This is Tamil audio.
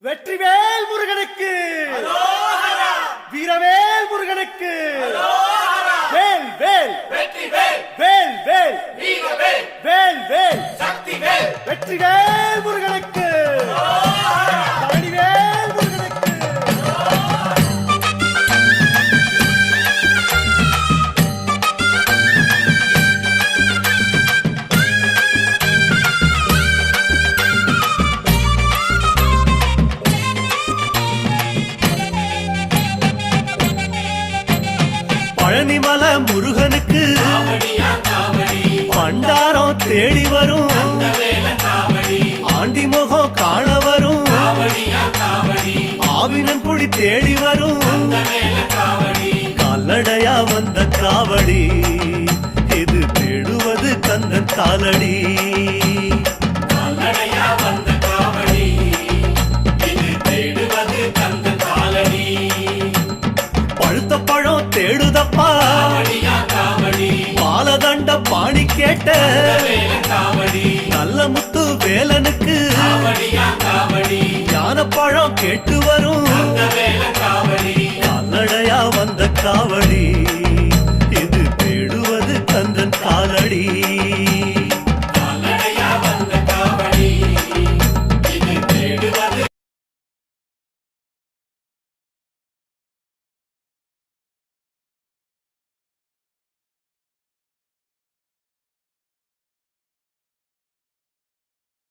வெற்றிவேல் முருகனுக்கு வீரவேல் முருகனுக்கு வேல் வேல் வெற்றிவேல் வேல் வேல் வீரவேல் வேல் வேல் சக்திவேல் வெற்றிவேல் முருகனுக்கு பழனிவேல் முருகனுக்கு பழனிமல முருகனுக்கு காவடியா காவடி பண்டாரம் தேடி வரும் வேல காவடி ஆண்டி முகம் காண வரும் காவடியா காவடி ஆவினன் குடி தேடி வரும் வேல காவடி கால்நடையா வந்த காவடி இது தேடுவது கந்தன் காலடி கால்நடையா வந்த காவடி இது தேடுவது கந்த காலடி பழுத்த பழம் தேடுதப்பா காவடியா காவடி பாலதண்ட பாணி கேட்ட வேல காவடி நல்ல முத்து வேலனுக்கு காவடியா காவடி ஞானப்பழம் கேட்டு வரும் வேல காவடி கால்நடையா வந்த காவடி